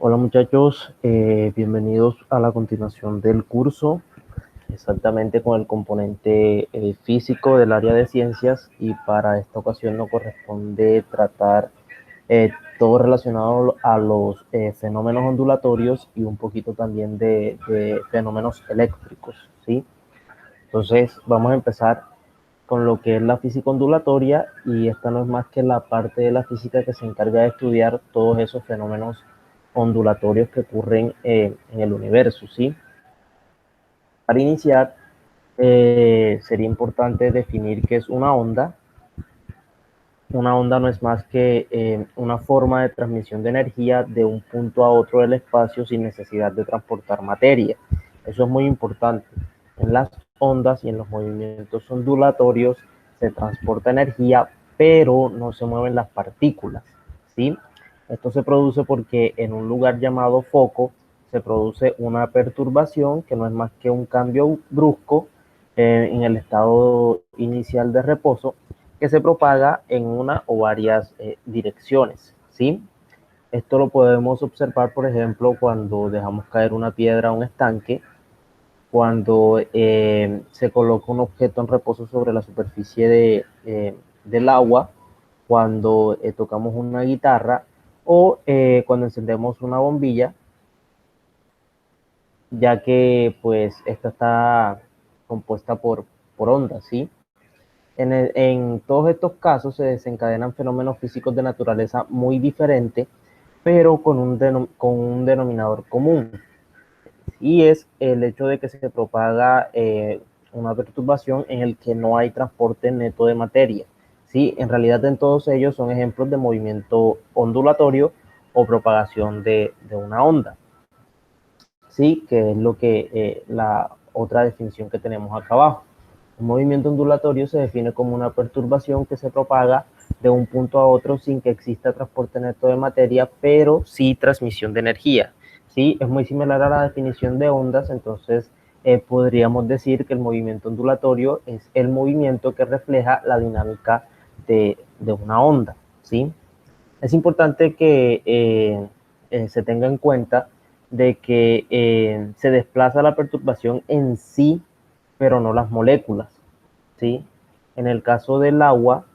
Hola muchachos, bienvenidos a la continuación del curso, exactamente con el componente físico del área de ciencias, y para esta ocasión nos corresponde tratar todo relacionado a los fenómenos ondulatorios y un poquito también de fenómenos eléctricos, ¿sí? Entonces vamos a empezar con lo que es la física ondulatoria, y esta no es más que la parte de la física que se encarga de estudiar todos esos fenómenos ondulatorios que ocurren en el universo, ¿sí? Para iniciar, sería importante definir qué es una onda. Una onda no es más que una forma de transmisión de energía de un punto a otro del espacio sin necesidad de transportar materia. Eso es muy importante. En las ondas y en los movimientos ondulatorios se transporta energía, pero no se mueven las partículas, ¿sí? Esto se produce porque en un lugar llamado foco se produce una perturbación que no es más que un cambio brusco en el estado inicial de reposo, que se propaga en una o varias direcciones, ¿sí? Esto lo podemos observar, por ejemplo, cuando dejamos caer una piedra a un estanque, cuando se coloca un objeto en reposo sobre la superficie del agua, cuando tocamos una guitarra o cuando encendemos una bombilla, ya que pues esta está compuesta por ondas, ¿sí? En todos estos casos se desencadenan fenómenos físicos de naturaleza muy diferente, pero con un denominador común, y es el hecho de que se propaga una perturbación en el que no hay transporte neto de materia. ¿Sí? En realidad en todos ellos son ejemplos de movimiento ondulatorio o propagación de una onda, ¿sí? Que es lo que la otra definición que tenemos acá abajo. Un movimiento ondulatorio se define como una perturbación que se propaga de un punto a otro sin que exista transporte neto de materia, pero sí transmisión de energía. Sí, es muy similar a la definición de ondas. Entonces podríamos decir que el movimiento ondulatorio es el movimiento que refleja la dinámica de una onda, ¿sí? Es importante que se tenga en cuenta de que se desplaza la perturbación en sí, pero no las moléculas, ¿sí? En el caso del agua,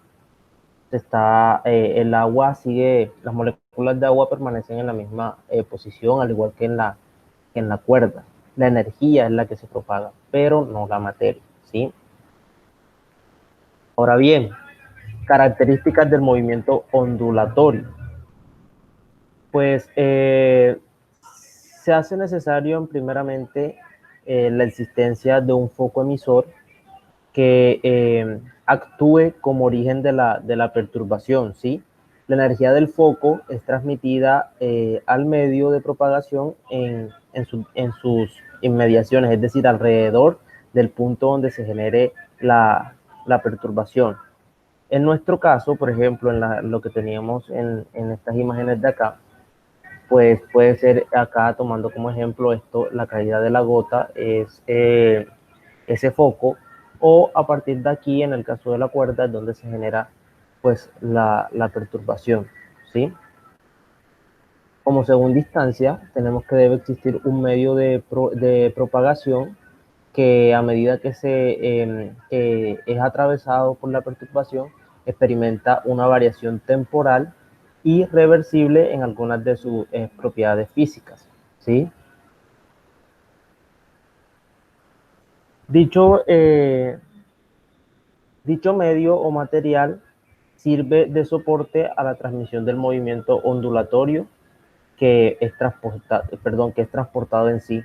el agua sigue, las moléculas de agua permanecen en la misma posición, al igual que que en la cuerda. La energía es la que se propaga, pero no la materia, ¿sí? Ahora bien, características del movimiento ondulatorio. Pues se hace necesario primeramente la existencia de un foco emisor que actúe como origen de la perturbación, ¿sí? La energía del foco es transmitida al medio de propagación en sus inmediaciones, es decir, alrededor del punto donde se genere la perturbación. En nuestro caso, por ejemplo, lo que teníamos en estas imágenes de acá, pues puede ser acá, tomando como ejemplo esto, la caída de la gota es ese foco, o a partir de aquí, en el caso de la cuerda, es donde se genera pues la perturbación, ¿sí? Como segunda instancia, tenemos que debe existir un medio de propagación que, a medida que es atravesado por la perturbación, experimenta una variación temporal y reversible en algunas de sus propiedades físicas, ¿sí? Dicho, dicho medio o material sirve de soporte a la transmisión del movimiento ondulatorio que es transportado en sí.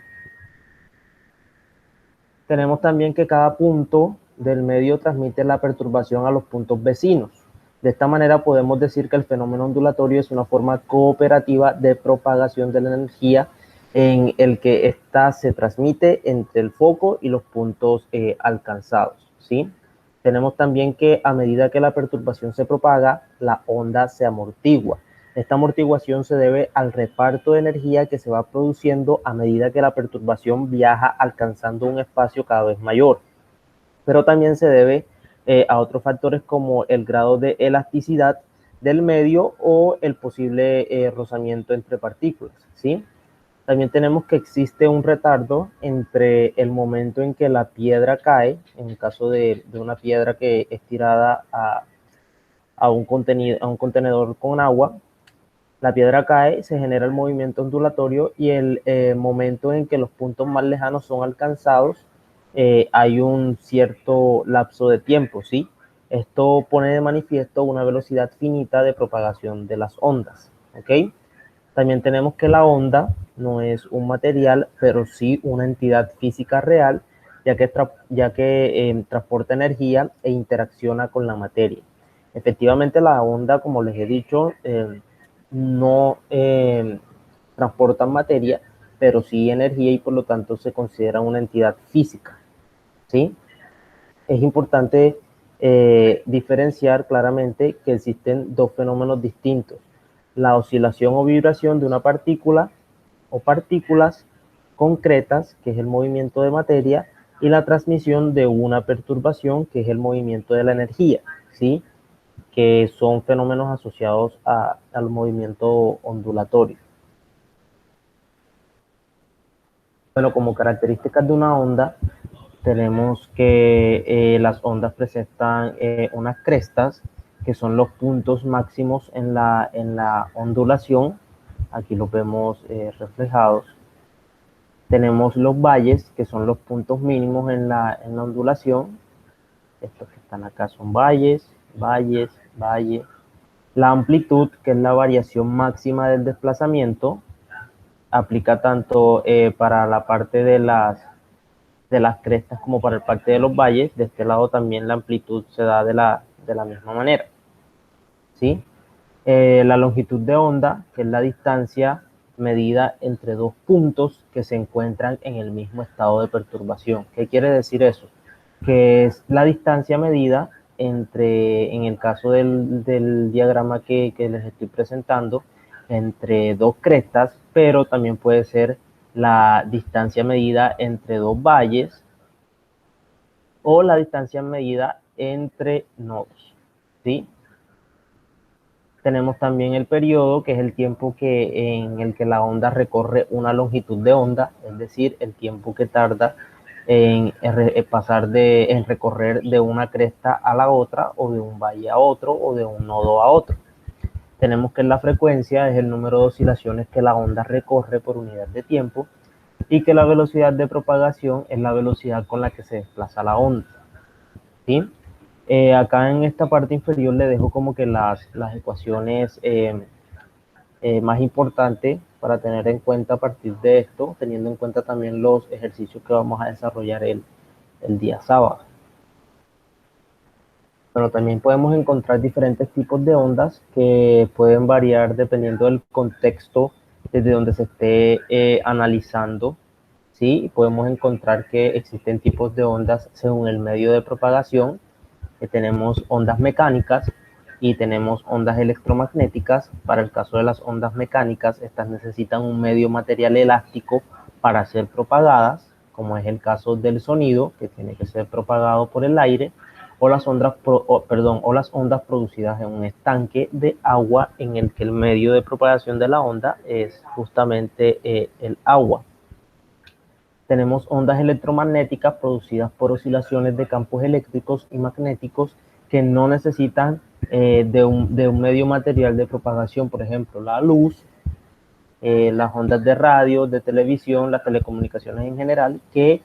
Tenemos también que cada punto del medio transmite la perturbación a los puntos vecinos. De esta manera podemos decir que el fenómeno ondulatorio es una forma cooperativa de propagación de la energía en el que ésta se transmite entre el foco y los puntos alcanzados, ¿sí? Tenemos también que, a medida que la perturbación se propaga, la onda se amortigua. Esta amortiguación se debe al reparto de energía que se va produciendo a medida que la perturbación viaja alcanzando un espacio cada vez mayor, pero también se debe a otros factores como el grado de elasticidad del medio o el posible rozamiento entre partículas, ¿sí? También tenemos que existe un retardo entre el momento en que la piedra cae, en el caso de una piedra que es tirada a un contenedor con agua. La piedra cae, se genera el movimiento ondulatorio y el momento en que los puntos más lejanos son alcanzados, hay un cierto lapso de tiempo, ¿sí? Esto pone de manifiesto una velocidad finita de propagación de las ondas, ¿ok? También tenemos que la onda no es un material, pero sí una entidad física real, ya que transporta energía e interacciona con la materia. Efectivamente, la onda, como les he dicho, no transportan materia, pero sí energía y por lo tanto se considera una entidad física, ¿sí? Es importante diferenciar claramente que existen dos fenómenos distintos: la oscilación o vibración de una partícula o partículas concretas, que es el movimiento de materia, y la transmisión de una perturbación, que es el movimiento de la energía, ¿sí? Que son fenómenos asociados al movimiento ondulatorio. Bueno, como características de una onda, tenemos que las ondas presentan unas crestas, que son los puntos máximos en la ondulación. Aquí los vemos reflejados. Tenemos los valles, que son los puntos mínimos en la ondulación. Estos que están acá son valles, valles, valles. La amplitud, que es la variación máxima del desplazamiento, aplica tanto para la parte de las crestas como para el parte de los valles. De este lado también la amplitud se da de la misma manera, ¿sí? La longitud de onda, que es la distancia medida entre dos puntos que se encuentran en el mismo estado de perturbación. ¿Qué quiere decir eso? Que es la distancia medida entre, en el caso del diagrama que les estoy presentando, entre dos crestas, pero también puede ser la distancia medida entre dos valles o la distancia medida entre nodos, ¿sí? Tenemos también el periodo, que es el tiempo en el que la onda recorre una longitud de onda, es decir, el tiempo que tarda en recorrer de una cresta a la otra, o de un valle a otro, o de un nodo a otro. Tenemos que la frecuencia es el número de oscilaciones que la onda recorre por unidad de tiempo, y que la velocidad de propagación es la velocidad con la que se desplaza la onda, ¿sí? Acá en esta parte inferior le dejo como que las ecuaciones más importantes para tener en cuenta a partir de esto, teniendo en cuenta también los ejercicios que vamos a desarrollar el día sábado. Pero también podemos encontrar diferentes tipos de ondas que pueden variar dependiendo del contexto desde donde se esté analizando, ¿sí? Podemos encontrar que existen tipos de ondas según el medio de propagación, que tenemos ondas mecánicas y tenemos ondas electromagnéticas. Para el caso de las ondas mecánicas, estas necesitan un medio material elástico para ser propagadas, como es el caso del sonido, que tiene que ser propagado por el aire, o las ondas producidas en un estanque de agua en el que el medio de propagación de la onda es justamente el agua. Tenemos ondas electromagnéticas producidas por oscilaciones de campos eléctricos y magnéticos que no necesitan de un medio material de propagación, por ejemplo, la luz, las ondas de radio, de televisión, las telecomunicaciones en general, que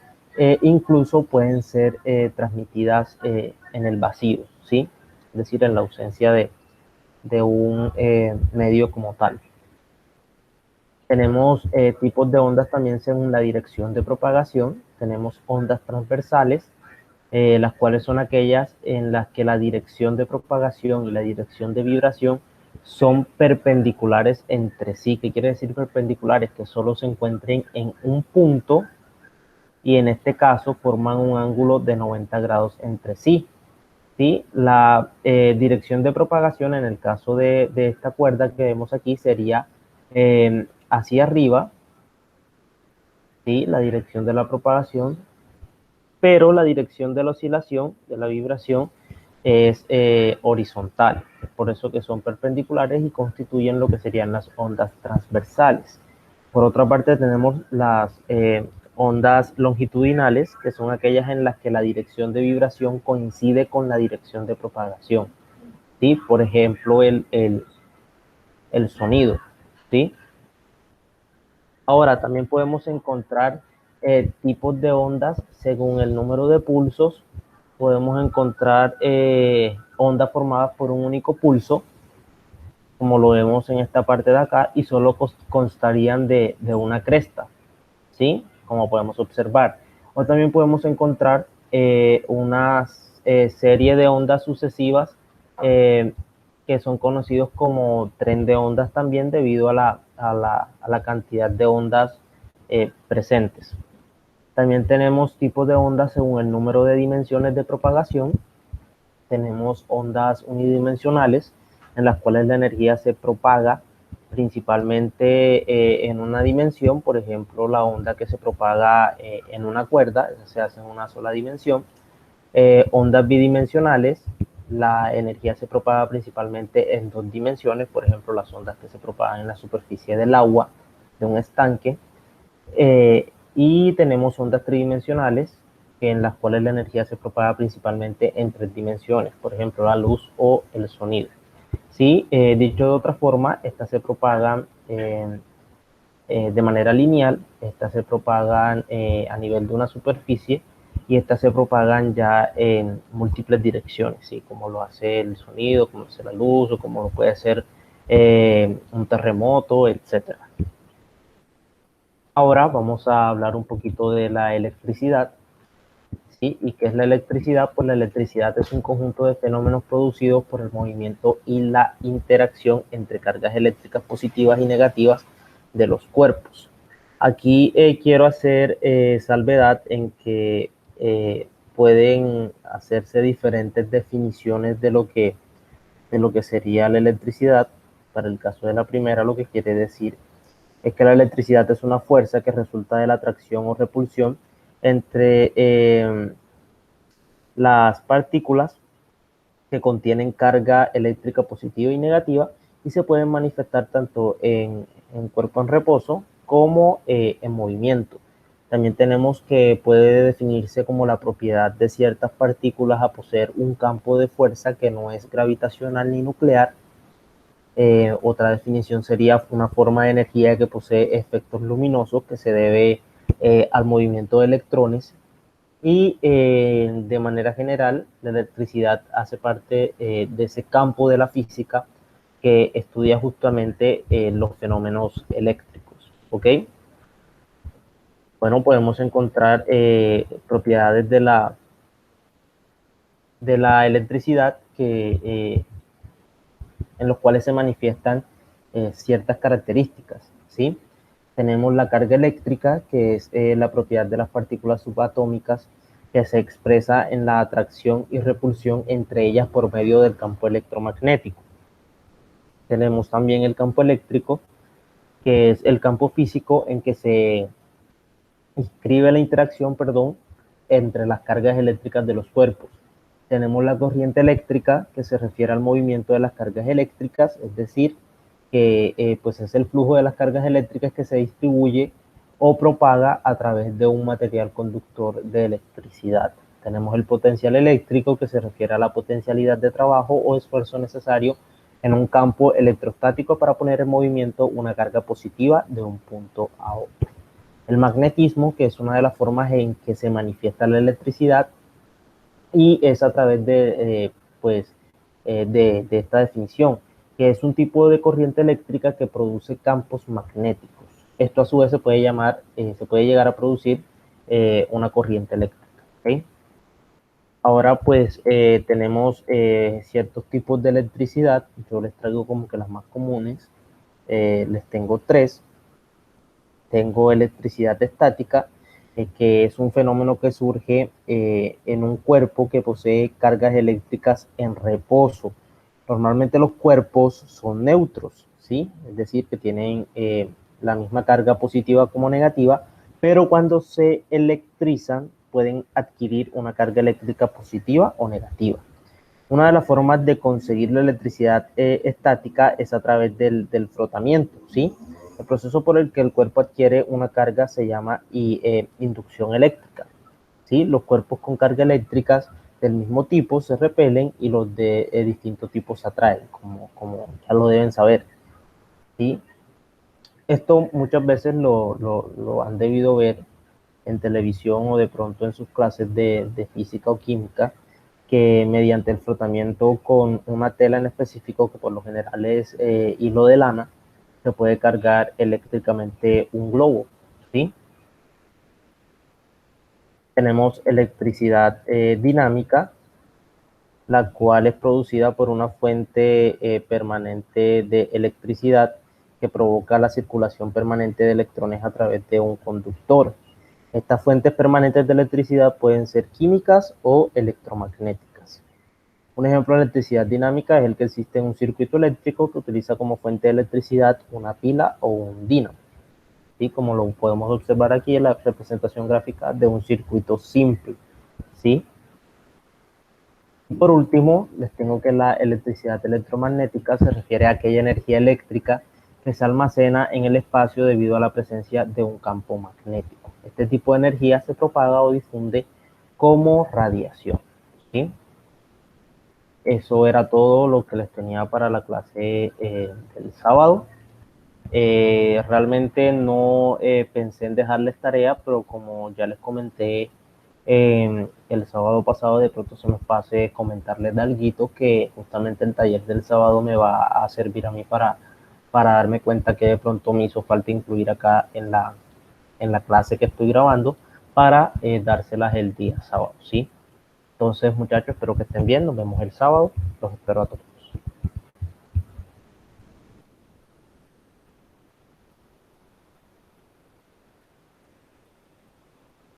incluso pueden ser transmitidas en el vacío, ¿sí? Es decir, en la ausencia de un medio como tal. Tenemos tipos de ondas también según la dirección de propagación. Tenemos ondas transversales, las cuales son aquellas en las que la dirección de propagación y la dirección de vibración son perpendiculares entre sí. ¿Qué quiere decir perpendiculares? Que solo se encuentren en un punto, y en este caso forman un ángulo de 90 grados entre sí. ¿Sí? La dirección de propagación en el caso de esta cuerda que vemos aquí sería hacia arriba, ¿sí? La dirección de la propagación, pero la dirección de la oscilación, de la vibración, es horizontal. Es por eso que son perpendiculares y constituyen lo que serían las ondas transversales. Por otra parte, tenemos las ondas longitudinales, que son aquellas en las que la dirección de vibración coincide con la dirección de propagación. ¿Sí? Por ejemplo, el sonido. ¿Sí? Ahora, también podemos encontrar tipos de ondas según el número de pulsos. Podemos encontrar ondas formadas por un único pulso, como lo vemos en esta parte de acá, y solo constarían de una cresta, ¿sí? Como podemos observar. O también podemos encontrar una serie de ondas sucesivas eh, que son conocidos como tren de ondas también debido a la cantidad de ondas presentes. También tenemos tipos de ondas según el número de dimensiones de propagación. Tenemos ondas unidimensionales en las cuales la energía se propaga principalmente en una dimensión, por ejemplo, la onda que se propaga en una cuerda, se hace en una sola dimensión. Ondas bidimensionales, la energía se propaga principalmente en dos dimensiones, por ejemplo, las ondas que se propagan en la superficie del agua, de un estanque. Y tenemos ondas tridimensionales, en las cuales la energía se propaga principalmente en tres dimensiones, por ejemplo, la luz o el sonido. Sí, dicho de otra forma, estas se propagan de manera lineal, estas se propagan a nivel de una superficie y estas se propagan ya en múltiples direcciones, ¿sí? Como lo hace el sonido, como lo hace la luz o como lo puede hacer un terremoto, etcétera. Ahora vamos a hablar un poquito de la electricidad. ¿Sí? ¿Y qué es la electricidad? Pues la electricidad es un conjunto de fenómenos producidos por el movimiento y la interacción entre cargas eléctricas positivas y negativas de los cuerpos. Aquí quiero hacer salvedad en que pueden hacerse diferentes definiciones de lo que sería la electricidad. Para el caso de la primera, lo que quiere decir es que la electricidad es una fuerza que resulta de la atracción o repulsión entre las partículas que contienen carga eléctrica positiva y negativa y se pueden manifestar tanto en cuerpo en reposo como en movimiento. También tenemos que puede definirse como la propiedad de ciertas partículas a poseer un campo de fuerza que no es gravitacional ni nuclear. Otra definición sería una forma de energía que posee efectos luminosos que se debe al movimiento de electrones y de manera general la electricidad hace parte de ese campo de la física que estudia justamente los fenómenos eléctricos. ¿Ok? Bueno, podemos encontrar propiedades de la electricidad en los cuales se manifiestan ciertas características, ¿sí? Tenemos la carga eléctrica, que es la propiedad de las partículas subatómicas que se expresa en la atracción y repulsión entre ellas por medio del campo electromagnético. Tenemos también el campo eléctrico, que es el campo físico en que se inscribe la interacción, perdón, entre las cargas eléctricas de los cuerpos. Tenemos la corriente eléctrica, que se refiere al movimiento de las cargas eléctricas, es decir, que pues es el flujo de las cargas eléctricas que se distribuye o propaga a través de un material conductor de electricidad. Tenemos el potencial eléctrico, que se refiere a la potencialidad de trabajo o esfuerzo necesario en un campo electrostático para poner en movimiento una carga positiva de un punto a otro. El magnetismo, que es una de las formas en que se manifiesta la electricidad, y es a través de esta definición, que es un tipo de corriente eléctrica que produce campos magnéticos. Esto a su vez se puede llegar a producir una corriente eléctrica. ¿Okay? Ahora pues tenemos ciertos tipos de electricidad. Yo les traigo como que las más comunes. Les tengo tres. Tengo electricidad estática, que es un fenómeno que surge en un cuerpo que posee cargas eléctricas en reposo. Normalmente los cuerpos son neutros, ¿sí? Es decir, que tienen la misma carga positiva como negativa, pero cuando se electrizan pueden adquirir una carga eléctrica positiva o negativa. Una de las formas de conseguir la electricidad estática es a través del frotamiento, ¿sí? El proceso por el que el cuerpo adquiere una carga se llama inducción eléctrica, ¿sí? Los cuerpos con carga eléctricas del mismo tipo se repelen y los de distintos tipos se atraen, como ya lo deben saber, ¿sí? Esto muchas veces lo han debido ver en televisión o de pronto en sus clases de física o química, que mediante el frotamiento con una tela en específico, que por lo general es hilo de lana, se puede cargar eléctricamente un globo, ¿sí? Tenemos electricidad dinámica, la cual es producida por una fuente permanente de electricidad que provoca la circulación permanente de electrones a través de un conductor. Estas fuentes permanentes de electricidad pueden ser químicas o electromagnéticas. Un ejemplo de electricidad dinámica es el que existe en un circuito eléctrico que utiliza como fuente de electricidad una pila o un dínamo. ¿Sí? Como lo podemos observar aquí en la representación gráfica de un circuito simple. ¿Sí? Y por último, les tengo que la electricidad electromagnética se refiere a aquella energía eléctrica que se almacena en el espacio debido a la presencia de un campo magnético. Este tipo de energía se propaga o difunde como radiación. ¿Sí? Eso era todo lo que les tenía para la clase del sábado. Realmente no pensé en dejarles tarea, pero como ya les comenté el sábado pasado, de pronto se me pase comentarles de algo que justamente el taller del sábado me va a servir a mí para darme cuenta que de pronto me hizo falta incluir acá en la clase que estoy grabando para dárselas el día sábado, ¿sí? Entonces, muchachos, espero que estén bien. Nos vemos el sábado. Los espero a todos.